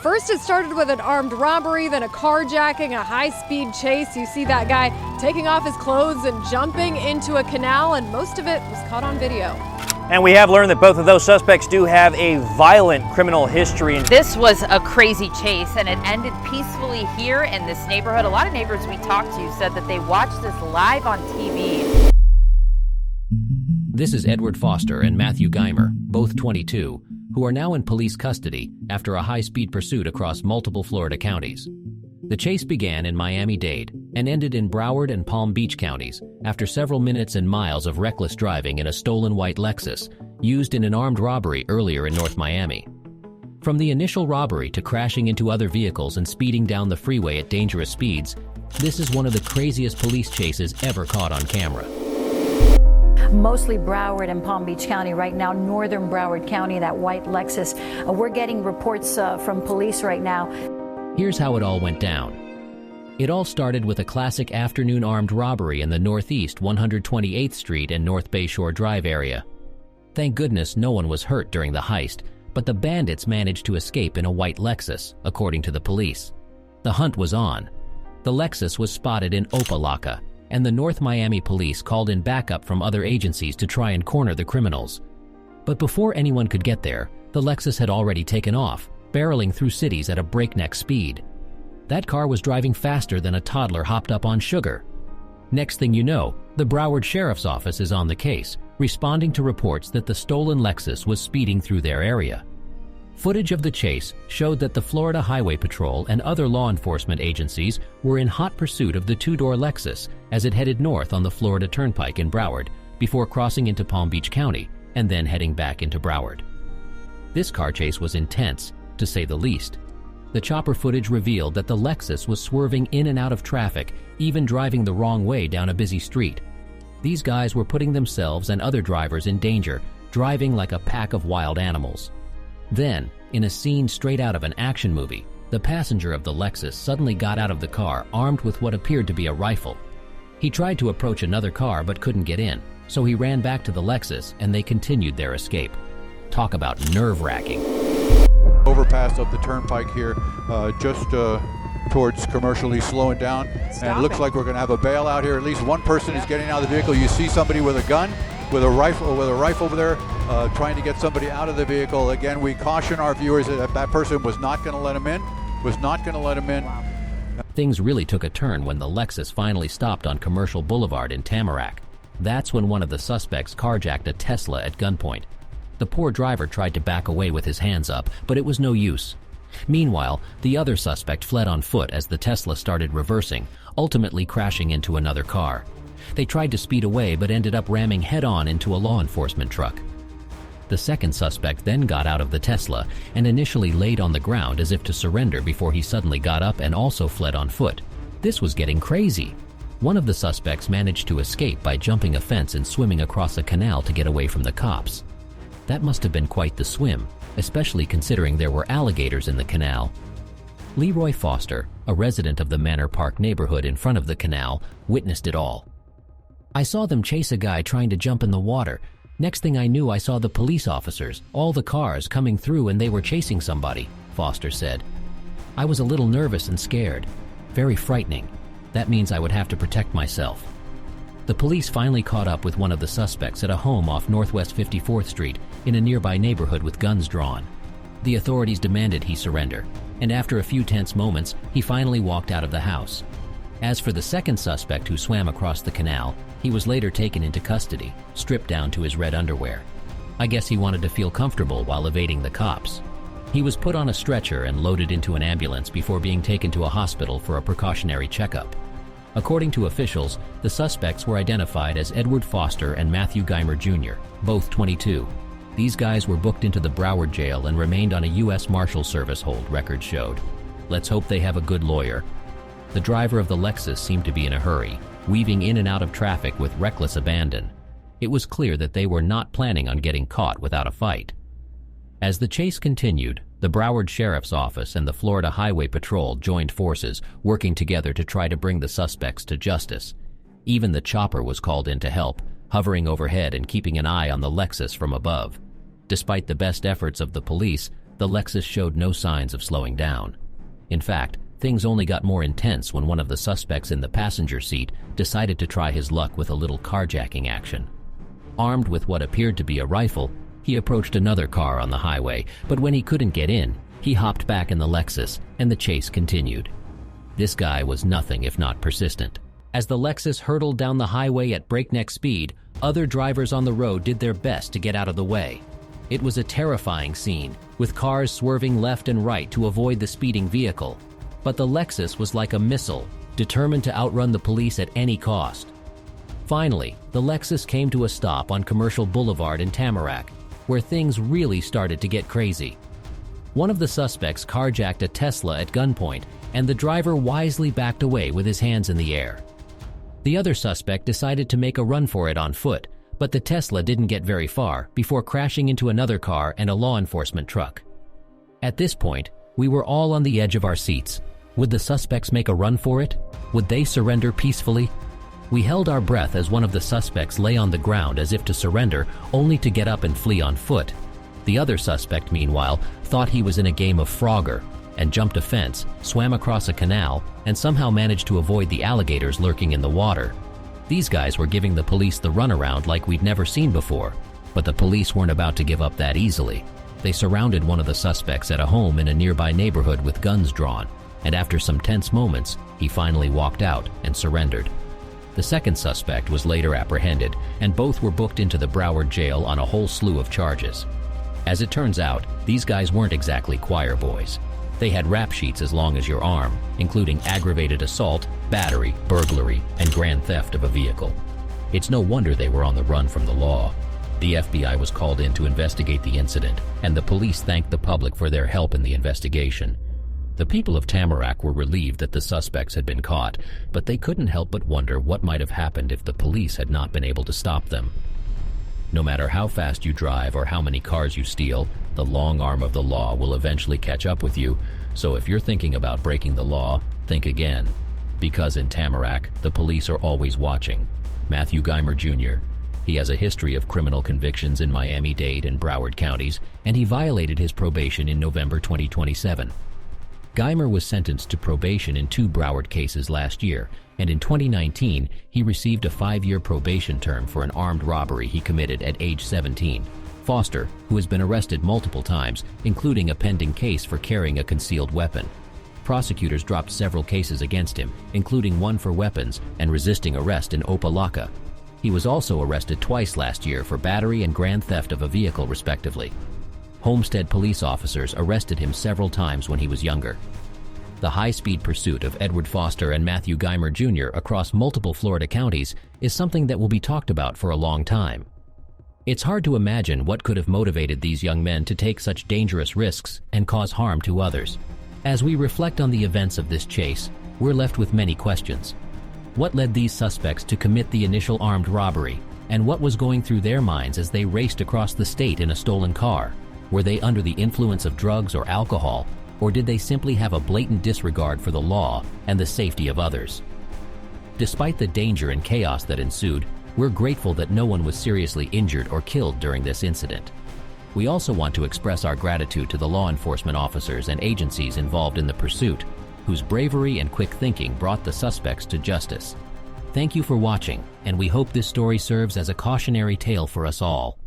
First, it started with an armed robbery, then a carjacking, a high-speed chase. You see that guy taking off his clothes and jumping into a canal, and most of it was caught on video. And we have learned that both of those suspects do have a violent criminal history. This was a crazy chase, and it ended peacefully here in this neighborhood. A lot of neighbors we talked to said that they watched this live on TV. This is Edward Foster and Matthew Geimer, both 22, who are now in police custody after a high-speed pursuit across multiple Florida counties. The chase began in Miami-Dade and ended in Broward and Palm Beach counties after several minutes and miles of reckless driving in a stolen white Lexus used in an armed robbery earlier in North Miami. From the initial robbery to crashing into other vehicles and speeding down the freeway at dangerous speeds, this is one of the craziest police chases ever caught on camera. Mostly Broward and Palm Beach County right now, northern Broward County, that white Lexus. We're getting reports from police right now. Here's how it all went down. It all started with a classic afternoon armed robbery in the northeast 128th Street and North Bayshore Drive area. Thank goodness no one was hurt during the heist, but the bandits managed to escape in a white Lexus, according to the police. The hunt was on. The Lexus was spotted in Opa-locka, and the North Miami police called in backup from other agencies to try and corner the criminals. But before anyone could get there, the Lexus had already taken off, barreling through cities at a breakneck speed. That car was driving faster than a toddler hopped up on sugar. Next thing you know, the Broward Sheriff's Office is on the case, responding to reports that the stolen Lexus was speeding through their area. Footage of the chase showed that the Florida Highway Patrol and other law enforcement agencies were in hot pursuit of the two-door Lexus as it headed north on the Florida Turnpike in Broward before crossing into Palm Beach County and then heading back into Broward. This car chase was intense, to say the least. The chopper footage revealed that the Lexus was swerving in and out of traffic, even driving the wrong way down a busy street. These guys were putting themselves and other drivers in danger, driving like a pack of wild animals. Then, in a scene straight out of an action movie, the passenger of the Lexus suddenly got out of the car armed with what appeared to be a rifle. He tried to approach another car but couldn't get in, so he ran back to the Lexus and they continued their escape. Talk about nerve-wracking. Overpass of the turnpike here, just towards commercially slowing down, and it looks like we're going to have a bailout here. At least one person is getting out of the vehicle. You see somebody with a gun, with a rifle over there, trying to get somebody out of the vehicle. Again, we caution our viewers that that person was not going to let him in. Wow. Things really took a turn when the Lexus finally stopped on Commercial Boulevard in Tamarack. That's when one of the suspects carjacked a Tesla at gunpoint. The poor driver tried to back away with his hands up, but it was no use. Meanwhile, the other suspect fled on foot as the Tesla started reversing, ultimately crashing into another car. They tried to speed away but ended up ramming head-on into a law enforcement truck. The second suspect then got out of the Tesla and initially laid on the ground as if to surrender before he suddenly got up and also fled on foot. This was getting crazy. One of the suspects managed to escape by jumping a fence and swimming across a canal to get away from the cops. That must have been quite the swim, especially considering there were alligators in the canal. Leroy Foster, a resident of the Manor Park neighborhood in front of the canal, witnessed it all. "I saw them chase a guy trying to jump in the water. Next thing I knew, I saw the police officers, all the cars coming through, and they were chasing somebody," Foster said. "I was a little nervous and scared. Very frightening. That means I would have to protect myself." The police finally caught up with one of the suspects at a home off Northwest 54th Street in a nearby neighborhood with guns drawn. The authorities demanded he surrender, and after a few tense moments, he finally walked out of the house. As for the second suspect who swam across the canal, he was later taken into custody, stripped down to his red underwear. I guess he wanted to feel comfortable while evading the cops. He was put on a stretcher and loaded into an ambulance before being taken to a hospital for a precautionary checkup. According to officials, the suspects were identified as Edward Foster and Matthew Geimer Jr., both 22. These guys were booked into the Broward jail and remained on a U.S. Marshal Service hold, records showed. Let's hope they have a good lawyer. The driver of the Lexus seemed to be in a hurry, weaving in and out of traffic with reckless abandon. It was clear that they were not planning on getting caught without a fight. As the chase continued, the Broward Sheriff's Office and the Florida Highway Patrol joined forces, working together to try to bring the suspects to justice. Even the chopper was called in to help, hovering overhead and keeping an eye on the Lexus from above. Despite the best efforts of the police, the Lexus showed no signs of slowing down. In fact, things only got more intense when one of the suspects in the passenger seat decided to try his luck with a little carjacking action. Armed with what appeared to be a rifle, he approached another car on the highway, but when he couldn't get in, he hopped back in the Lexus and the chase continued. This guy was nothing if not persistent. As the Lexus hurtled down the highway at breakneck speed, other drivers on the road did their best to get out of the way. It was a terrifying scene, with cars swerving left and right to avoid the speeding vehicle. But the Lexus was like a missile, determined to outrun the police at any cost. Finally, the Lexus came to a stop on Commercial Boulevard in Tamarack, where things really started to get crazy. One of the suspects carjacked a Tesla at gunpoint, and the driver wisely backed away with his hands in the air. The other suspect decided to make a run for it on foot, but the Tesla didn't get very far before crashing into another car and a law enforcement truck. At this point, we were all on the edge of our seats. Would the suspects make a run for it? Would they surrender peacefully? We held our breath as one of the suspects lay on the ground as if to surrender, only to get up and flee on foot. The other suspect, meanwhile, thought he was in a game of Frogger and jumped a fence, swam across a canal, and somehow managed to avoid the alligators lurking in the water. These guys were giving the police the runaround like we'd never seen before, but the police weren't about to give up that easily. They surrounded one of the suspects at a home in a nearby neighborhood with guns drawn, and after some tense moments, he finally walked out and surrendered. The second suspect was later apprehended, and both were booked into the Broward jail on a whole slew of charges. As it turns out, these guys weren't exactly choir boys. They had rap sheets as long as your arm, including aggravated assault, battery, burglary, and grand theft of a vehicle. It's no wonder they were on the run from the law. The FBI was called in to investigate the incident, and the police thanked the public for their help in the investigation. The people of Tamarack were relieved that the suspects had been caught, but they couldn't help but wonder what might have happened if the police had not been able to stop them. No matter how fast you drive or how many cars you steal, the long arm of the law will eventually catch up with you, so if you're thinking about breaking the law, think again. Because in Tamarack, the police are always watching. Matthew Geimer Jr. He has a history of criminal convictions in Miami-Dade and Broward counties, and he violated his probation in November 2027. Geimer was sentenced to probation in 2 Broward cases last year, and in 2019, he received a 5-year probation term for an armed robbery he committed at age 17. Foster, who has been arrested multiple times, including a pending case for carrying a concealed weapon. Prosecutors dropped several cases against him, including one for weapons and resisting arrest in Opelika. He was also arrested twice last year for battery and grand theft of a vehicle, respectively. Homestead police officers arrested him several times when he was younger. The high-speed pursuit of Edward Foster and Matthew Geimer Jr. across multiple Florida counties is something that will be talked about for a long time. It's hard to imagine what could have motivated these young men to take such dangerous risks and cause harm to others. As we reflect on the events of this chase, we're left with many questions. What led these suspects to commit the initial armed robbery, and what was going through their minds as they raced across the state in a stolen car? Were they under the influence of drugs or alcohol, or did they simply have a blatant disregard for the law and the safety of others? Despite the danger and chaos that ensued, we're grateful that no one was seriously injured or killed during this incident. We also want to express our gratitude to the law enforcement officers and agencies involved in the pursuit, whose bravery and quick thinking brought the suspects to justice. Thank you for watching, and we hope this story serves as a cautionary tale for us all.